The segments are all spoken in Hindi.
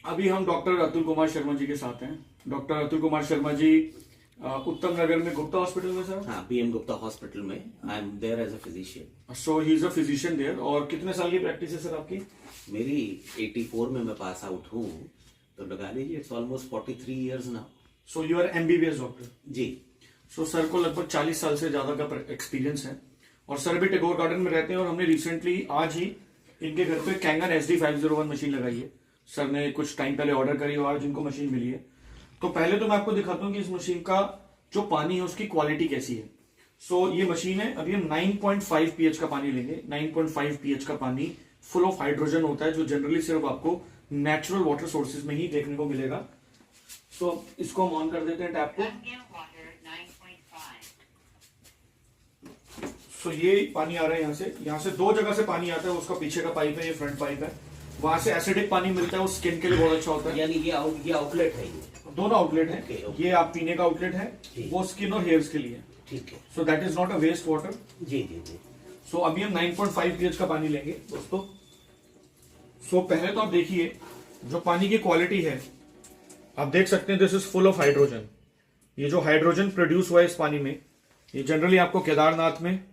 अभी हम डॉक्टर अतुल कुमार शर्मा जी के साथ हैं। डॉक्टर अतुल कुमार शर्मा जी उत्तम नगर में गुप्ता हॉस्पिटल में सर। हाँ, बीएम गुप्ता हॉस्पिटल में I am there as a physician. So he is a physician there. और कितने साल की प्रैक्टिस है सर आपकी? मेरी 84 में मैं पास आउट हूँ, तो लगा लीजिए it's almost 43 years now. So you are MBBS doctor? जी। सो सर को लगभग 40 साल से ज्यादा का एक्सपीरियंस है और सर भी टैगोर गार्डन में रहते हैं और हमने रिसेंटली आज ही इनके घर पे कैंगन SD501 मशीन लगाई है। सर ने कुछ टाइम पहले ऑर्डर करी और आज इनको मशीन मिली है। तो पहले तो मैं आपको दिखाता हूँ कि इस मशीन का जो पानी है उसकी क्वालिटी कैसी है। सो ये मशीन है। अभी हम 9.5 pH का पानी लेंगे। 9.5 pH का पानी फुल ऑफ हाइड्रोजन होता है, जो जनरली सिर्फ आपको नेचुरल वाटर सोर्सेज में ही देखने को मिलेगा। सो इसको हम ऑन कर देते हैं टैप को। सो ये पानी आ रहा है यहाँ से दो जगह से पानी आता है। उसका पीछे का पाइप है, ये फ्रंट पाइप है। वहां से एसिडिक पानी मिलता है, वो स्किन के लिए बहुत अच्छा होता है। यानी ये आउटलेट है, ये दोनों आउटलेट है। Okay. ये आप पीने का आउटलेट है, वो स्किन और हेयर्स के लिए। ठीक है। So that is not a waste water. जी जी जी। सो अभी हम 9.5 pH का पानी लेंगे दोस्तों। सो पहले तो आप देखिए जो पानी की क्वालिटी है, आप देख सकते हैं this is full of hydrogen. ये जो हाइड्रोजन प्रोड्यूस हुआ है इस पानी में, ये जनरली आपको केदारनाथ में,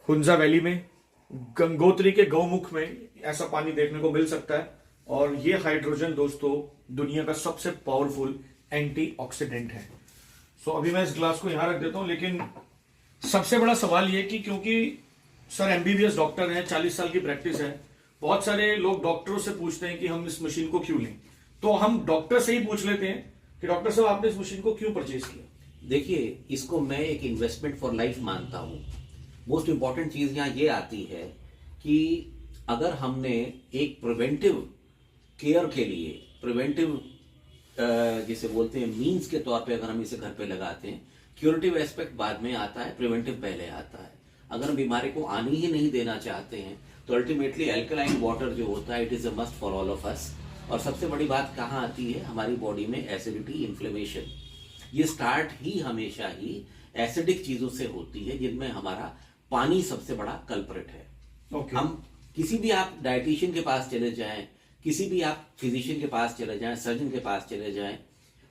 हुंजा वैली में, गंगोत्री के गौमुख में ऐसा पानी देखने को मिल सकता है। और ये हाइड्रोजन दोस्तों दुनिया का सबसे पावरफुल एंटीऑक्सीडेंट है। सो अभी मैं इस ग्लास को यहां रख देता हूं, लेकिन सबसे बड़ा सवाल ये कि क्योंकि सर एमबीबीएस डॉक्टर हैं, 40 साल की प्रैक्टिस है, बहुत सारे लोग डॉक्टरों से पूछते हैं कि हम इस मशीन को क्यों लें। तो हम डॉक्टर से ही पूछ लेते हैं कि डॉक्टर साहब आपने इस मशीन को क्यों परचेज किया? देखिए, इसको मैं एक इन्वेस्टमेंट फॉर लाइफ मानता हूँ। मोस्ट इंपॉर्टेंट चीज यहाँ ये आती है कि अगर हमने एक प्रिवेंटिव केयर के लिए, प्रिवेंटिव जिसे बोलते हैं मीन्स के तौर पे अगर हम इसे घर पे लगाते हैं, क्यूरेटिव एस्पेक्ट बाद में आता है, प्रिवेंटिव पहले आता है। अगर हम बीमारी को आनी ही नहीं देना चाहते हैं तो अल्टीमेटली अल्कलाइन वाटर जो होता है it is a must for all of us. और सबसे बड़ी बात कहाँ आती है, हमारी बॉडी में एसिडिटी, इन्फ्लेमेशन, ये स्टार्ट ही हमेशा ही एसिडिक चीजों से होती है, जिनमें हमारा पानी सबसे बड़ा कल्प्रिट है। Okay. हम किसी भी आप डाइटिशियन के पास चले जाएं, किसी भी आप फिजिशियन के पास चले जाएं, सर्जन के पास चले जाएं,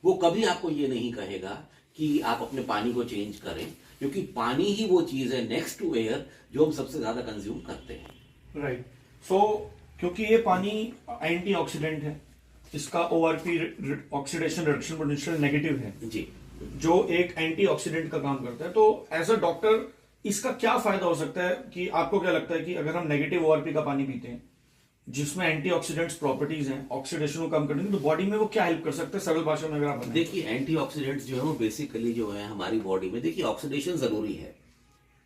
वो कभी आपको ये नहीं कहेगा कि आप अपने पानी को चेंज करें, क्योंकि पानी ही वो चीज है नेक्स्ट टू एयर जो हम सबसे ज्यादा कंज्यूम करते हैं। राइट। सो क्योंकि ये पानी एंटीऑक्सीडेंट है, इसका ORP oxidation reduction potential negative है जी, जो एक एंटीऑक्सीडेंट का काम करता है। तो एज अ डॉक्टर इसका क्या फायदा हो सकता है कि आपको क्या लगता है कि अगर हम नेगेटिव ORP का पानी पीते हैं जिसमें एंटीऑक्सीडेंट्स प्रॉपर्टीज हैं, ऑक्सीडेशन को कम करने की, तो बॉडी में वो क्या हेल्प कर सकते हैं सरल भाषा में अगर आप बताएं? देखिए, एंटीऑक्सीडेंट्स जो है वो बेसिकली जो है हमारी बॉडी में, देखिए ऑक्सीडेशन जरूरी है,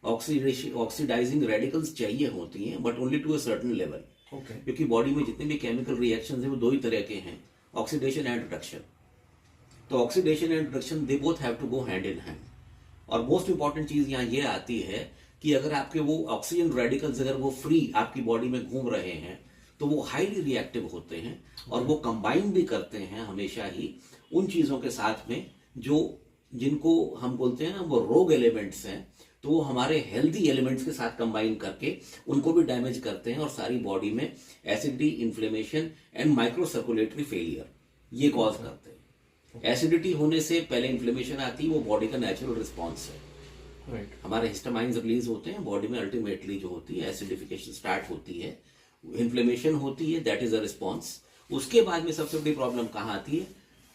ऑक्सीडाइजिंग रेडिकल्स चाहिए होती हैं, but only to a certain level. क्योंकि बॉडी में जितने भी केमिकल रिएक्शंस हैं वो दो ही तरह के हैं, ऑक्सीडेशन एंड रिडक्शन। तो oxidation and reduction they both have to go hand in hand. और मोस्ट इंपॉर्टेंट चीज यहाँ ये आती है कि अगर आपके वो ऑक्सीजन रेडिकल्स अगर वो फ्री आपकी बॉडी में घूम रहे हैं तो वो हाईली रिएक्टिव होते हैं और वो कंबाइन भी करते हैं हमेशा ही उन चीजों के साथ में जो जिनको हम बोलते हैं ना वो रोग एलिमेंट्स हैं, तो वो हमारे हेल्दी एलिमेंट्स के साथ कंबाइन करके उनको भी डैमेज करते हैं और सारी बॉडी में acidity, inflammation and micro circulatory failure ये कॉज करते हैं। एसिडिटी होने से पहले इन्फ्लेमेशन आती है, वो बॉडी का नेचुरल रिस्पॉन्स है। राइट। हमारे हिस्टामाइंस रिलीज होते हैं बॉडी में, अल्टीमेटली जो होती है एसिडिफिकेशन स्टार्ट होती है, इन्फ्लेमेशन होती है, दैट इज अ रिस्पॉन्स। उसके बाद में सबसे बड़ी प्रॉब्लम कहाँ आती है,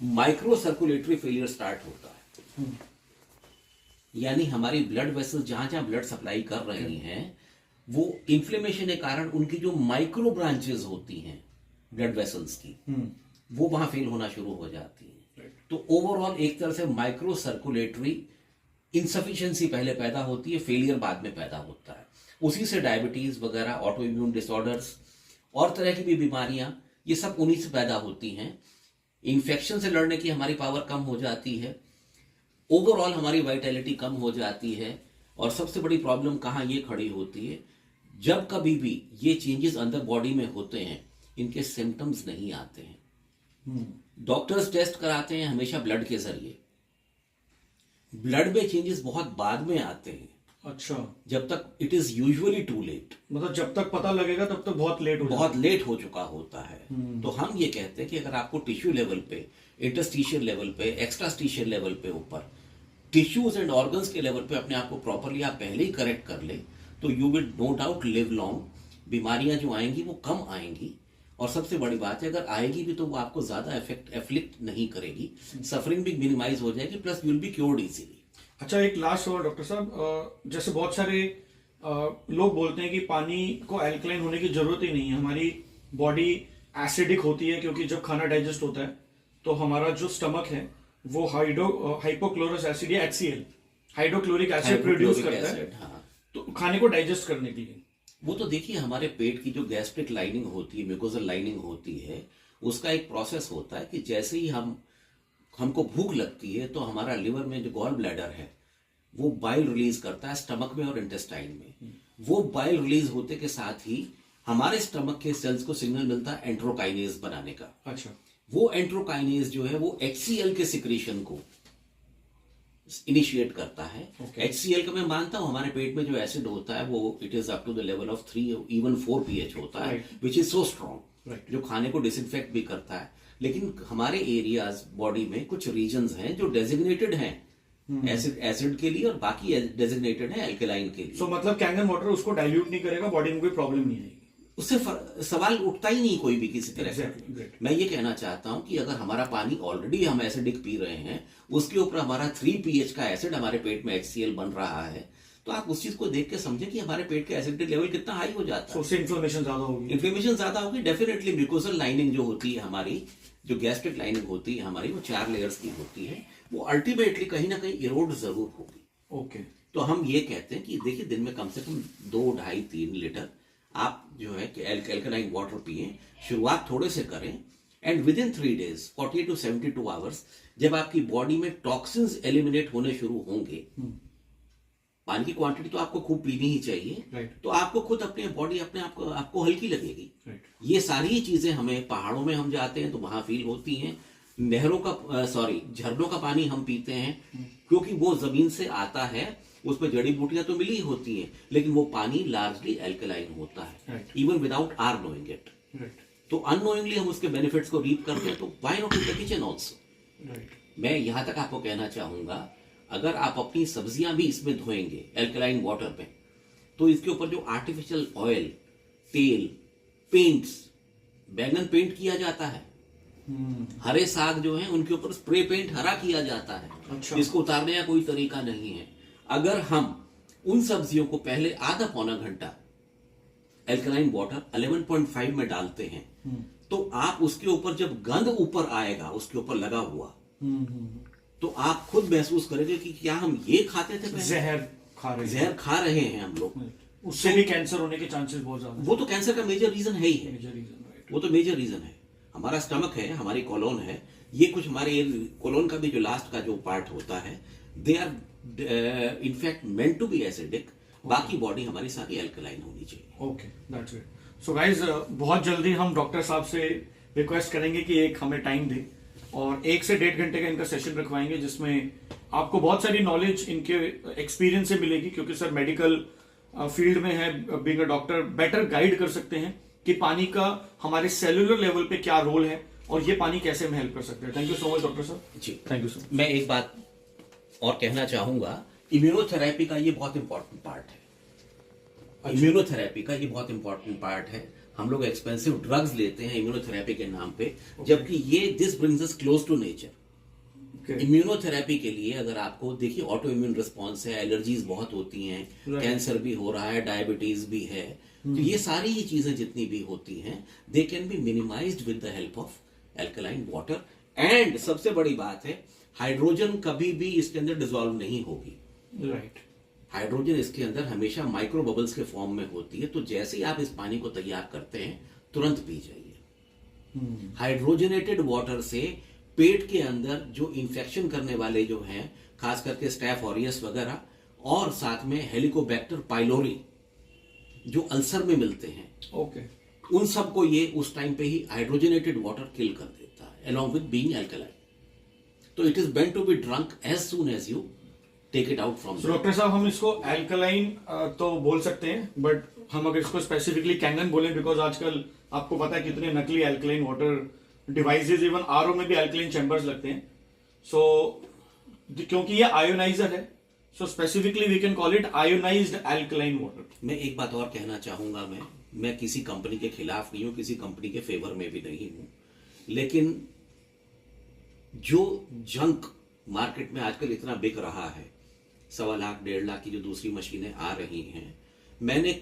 माइक्रो सर्कुलेटरी फेलियर स्टार्ट होता है। यानी हमारी ब्लड वेसल्स जहां जहां ब्लड सप्लाई कर रही हैं वो इन्फ्लेमेशन के कारण उनकी जो माइक्रो ब्रांचेस होती हैं ब्लड वेसल्स की, वो वहां फेल होना शुरू हो जाती है। तो ओवरऑल एक तरह से माइक्रो सर्कुलेटरी इनसफिशिएंसी पहले पैदा होती है, फेलियर बाद में पैदा होता है। उसी से डायबिटीज वगैरह, ऑटो इम्यून डिसऑर्डर्स और तरह की भी बीमारियां, ये सब उन्हीं से पैदा होती हैं। इन्फेक्शन से लड़ने की हमारी पावर कम हो जाती है, ओवरऑल हमारी वाइटैलिटी कम हो जाती है। और सबसे बड़ी प्रॉब्लम कहाँ ये खड़ी होती है, जब कभी भी ये चेंजेस अंदर बॉडी में होते हैं इनके सिम्टम्स नहीं आते हैं। डॉक्टर्स टेस्ट कराते हैं हमेशा ब्लड के जरिए, ब्लड में चेंजेस बहुत बाद में आते हैं। अच्छा, जब तक it is usually too late, मतलब जब तक पता लगेगा तब तक बहुत लेट हो बहुत लेट हो चुका होता है। तो हम ये कहते हैं कि अगर आपको टिश्यू लेवल पे, इंटरस्टिशियल लेवल पे, एक्स्ट्रास्टिशियल लेवल पे ऊपर टिश्यूज एंड ऑर्गन्स के लेवल पे अपने आप को प्रॉपरली आप पहले ही करेक्ट कर ले, तो you will no doubt live long. बीमारियां जो आएंगी वो कम आएंगी, और सबसे बड़ी बात है अगर आएगी भी तो वो आपको ज्यादा एफ्लिक्ट नहीं करेगी, सफरिंग भी मिनिमाइज हो जाएगी, plus you will be cured easily. अच्छा, एक लास्ट सवाल डॉक्टर साहब, जैसे बहुत सारे लोग बोलते हैं कि पानी को एल्कलाइन होने की जरूरत ही नहीं है, हमारी बॉडी एसिडिक होती है क्योंकि जब खाना डाइजेस्ट होता है तो हमारा जो स्टमक है वो हाइपोक्लोरस एसिड या HCl हाइड्रोक्लोरिक एसिड प्रोड्यूस करता है, हाँ। तो खाने को डाइजेस्ट करने के लिए। वो तो देखिए हमारे पेट की जो गैस्ट्रिक लाइनिंग होती है, म्यूकोजल लाइनिंग होती है, उसका एक प्रोसेस होता है कि जैसे ही हमको भूख लगती है तो हमारा लिवर में जो गॉल ब्लैडर है वो बाइल रिलीज करता है स्टमक में और इंटेस्टाइन में। वो बाइल रिलीज होते के साथ ही हमारे स्टमक के सेल्स को सिग्नल मिलता है एंट्रोकाइनेज बनाने का। अच्छा, वो एंट्रोकाइनेज जो है वो HCl के सिक्रीशन को इनिशिएट करता है। HCl का मैं मानता हूं हमारे पेट में जो एसिड होता है वो it is up to the level of 3 even 4 pH होता है, विच इज सो स्ट्रॉन्ग, जो खाने को डिसइंफेक्ट भी करता है। लेकिन हमारे एरियाज बॉडी में कुछ रीजन्स हैं जो डेजिग्नेटेड हैं एसिड के लिए और बाकी डेजिग्नेटेड है एल्कलाइन के लिए। सो मतलब कैंगन वाटर उसको डाइल्यूट नहीं करेगा, बॉडी में कोई प्रॉब्लम नहीं आएगी, उससे सवाल उठता ही नहीं कोई भी किसी तरह का। Exactly. मैं ये कहना चाहता हूं कि अगर हमारा पानी ऑलरेडी हम एसिडिक पी रहे हैं, उसके ऊपर हमारा 3 pH का एसिड हमारे पेट में HCl बन रहा है, तो आप उस चीज को देख के समझें कि हमारे पेट का एसिडिक लेवल कितना हाई हो जाता है। उससे इन्फ्लेमेशन ज्यादा होगी। इन्फ्लेमेशन ज्यादा होगी डेफिनेटली। म्यूकोजल लाइनिंग जो होती है हमारी, जो गैस्ट्रिक लाइनिंग होती है हमारी, वो 4 लेयर्स की होती है, वो अल्टीमेटली कहीं ना कहीं इरोड जरूर होगी। ओके, तो हम ये कहते हैं कि देखिए दिन में कम से कम 2, 2.5, 3 लीटर आप जो है कि एल्कलाइन वाटर पिए। शुरुआत थोड़े से करें and with in 3 days 48 to 72 hours जब आपकी बॉडी में टॉक्सिन्स एलिमिनेट होने शुरू होंगे, पानी की क्वांटिटी तो आपको खूब पीनी ही चाहिए, Right. तो आपको खुद अपने बॉडी अपने आपको हल्की लगेगी। Right. ये सारी चीजें हमें पहाड़ों में हम जाते हैं तो वहां फील होती हैं। नहरों का झरनों का पानी हम पीते हैं क्योंकि वो जमीन से आता है, उसमें जड़ी बूटियां तो मिली होती हैं, लेकिन वो पानी लार्जली एल्कलाइन होता है, even without our knowing it. तो अननोइंगली हम उसके बेनिफिट्स को रीप करते हैं, तो why not in the kitchen also. मैं यहां तक आपको कहना चाहूंगा, अगर आप अपनी सब्जियां भी इसमें धोएंगे एल्कलाइन वाटर में, तो इसके ऊपर जो आर्टिफिशियल ऑयल, तेल, पेंट्स, बैंगन पेंट किया जाता है, हरे साग जो है उनके ऊपर स्प्रे पेंट हरा किया जाता है। अच्छा। इसको उतारने का कोई तरीका नहीं है। अगर हम उन सब्जियों को पहले आधा पौना घंटा एल्कलाइन वाटर 11.5 में डालते हैं, तो आप उसके ऊपर जब गंध ऊपर आएगा उसके ऊपर लगा हुआ, तो आप खुद महसूस करेंगे कि क्या हम ये खाते थे पहले? जहर खा रहे हैं हम लोग। उससे भी कैंसर होने के चांसेस बहुत ज्यादा वो तो कैंसर का मेजर रीजन है ही है, है। वो तो मेजर रीजन है। हमारा स्टमक है, हमारी कोलोन है, ये कुछ हमारे कोलोन का भी जो लास्ट का जो पार्ट होता है, they are in fact meant to be acidic. बाकी बॉडी हमारी सारी एल्कलाइन होनी चाहिए। Okay, that's it. So guys, बहुत जल्दी हम डॉक्टर साहब से रिक्वेस्ट करेंगे कि एक हमें टाइम दे और 1 से 1.5 घंटे का इनका सेशन रखवाएंगे, जिसमें आपको बहुत सारी नॉलेज इनके एक्सपीरियंस से मिलेगी, क्योंकि सर मेडिकल फील्ड में है, being a doctor better guide कर सकते हैं कि पानी का हमारे सेलुलर लेवल पे क्या रोल है और ये पानी कैसे हमें हेल्प कर सकते हैं। Thank you so much doctor साहब। जी, थैंक यू सर। मैं एक बात और कहना चाहूंगा, इम्यूनोथेरेपी का ये बहुत इंपॉर्टेंट पार्ट है। इम्यूनोथेरेपी का ये बहुत इंपॉर्टेंट पार्ट है। हम लोग एक्सपेंसिव ड्रग्स लेते हैं इम्यूनोथेरेपी के नाम पे, जबकि ये this brings us close to nature. Immunotherapy के लिए अगर आपको देखिए ऑटो इम्यून रिस्पॉन्स है, एलर्जीज बहुत होती हैं, कैंसर भी हो रहा है, डायबिटीज भी है, तो ये सारी ही चीजें जितनी भी होती हैं they can be minimised with the help of alkaline water. And सबसे बड़ी बात है, हाइड्रोजन कभी भी इसके अंदर डिसॉल्व नहीं होगी। राइट। हाइड्रोजन इसके अंदर हमेशा माइक्रो बबल्स के फॉर्म में होती है, तो जैसे ही आप इस पानी को तैयार करते हैं तुरंत पी जाइए। हाइड्रोजनेटेड वाटर से पेट के अंदर जो इंफेक्शन करने वाले जो हैं, खास करके स्टैफ ऑरियस वगैरह, और साथ में हेलिकोबैक्टर पाइलोरी जो अल्सर में मिलते हैं, ओके, उन सबको ये उस टाइम पे ही हाइड्रोजनेटेड वाटर किल कर देता है, along with being alkaline. तो it is meant to be drunk as soon as you take it out from So, there. Doctor साहब हम इसको एल्कलाइन तो बोल सकते हैं, बट हम अगर इसको स्पेसिफिकली कैंगन बोलें, बिकॉज आजकल आपको पता है कितने नकली alkaline water devices, even RO में भी एल्कलाइन चैम्बर्स लगते हैं. सो क्योंकि ये आयोनाइजर है, so specifically we can call it ionized alkaline water. मैं एक बात और कहना चाहूंगा, मैं किसी कंपनी के खिलाफ नहीं हूं, किसी कंपनी के फेवर में भी नहीं हूं, लेकिन जो जंक मार्केट में आजकल इतना बिक रहा है, 1.25 लाख 1.5 लाख की जो दूसरी मशीनें आ रही हैं, मैंने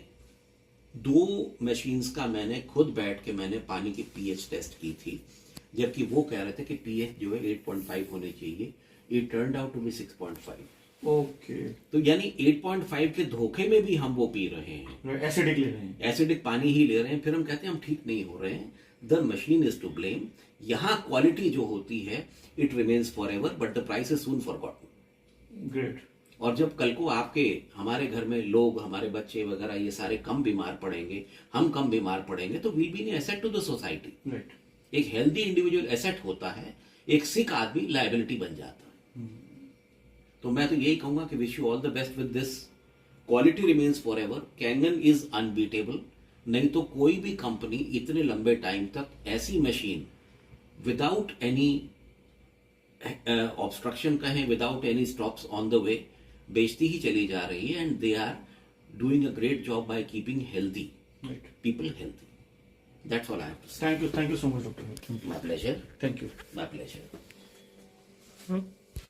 2 मशीन्स का मैंने खुद बैठ के मैंने पानी की पीएच टेस्ट की थी, जबकि वो कह रहे थे कि पीएच जो है 8.5 होने चाहिए. It turned out to be 6.5. Okay, तो यानी 8.5 के धोखे में भी हम वो पी रहे हैं, एसिडिक ले रहे हैं. एसिडिक पानी ही ले रहे हैं, फिर हम कहते हैं हम ठीक नहीं हो रहे हैं. The machine is to blame. यहां क्वालिटी जो होती है it remains for ever, but the price is soon forgotten. Great. और जब कल को आपके हमारे घर में लोग, हमारे बच्चे वगैरह ये सारे कम बीमार पड़ेंगे, हम कम बीमार पड़ेंगे, तो we be an asset to the society. Right. एक हेल्दी इंडिविजुअल एसेट होता है, एक सिक आदमी लायबिलिटी बन जाता है. तो मैं तो यही कहूंगा कि wish you all the best with this. Quality remains for ever. Kangen is unbeatable. नहीं तो कोई भी कंपनी इतने लंबे टाइम तक ऐसी मशीन विदाउट एनी ऑब्स्ट्रक्शन कहें, without any stops on the way बेचती ही चली जा रही है. And they are doing a great job by keeping healthy right. people healthy. That's all I have to say. Thank you so much doctor. My pleasure. Thank you. My pleasure.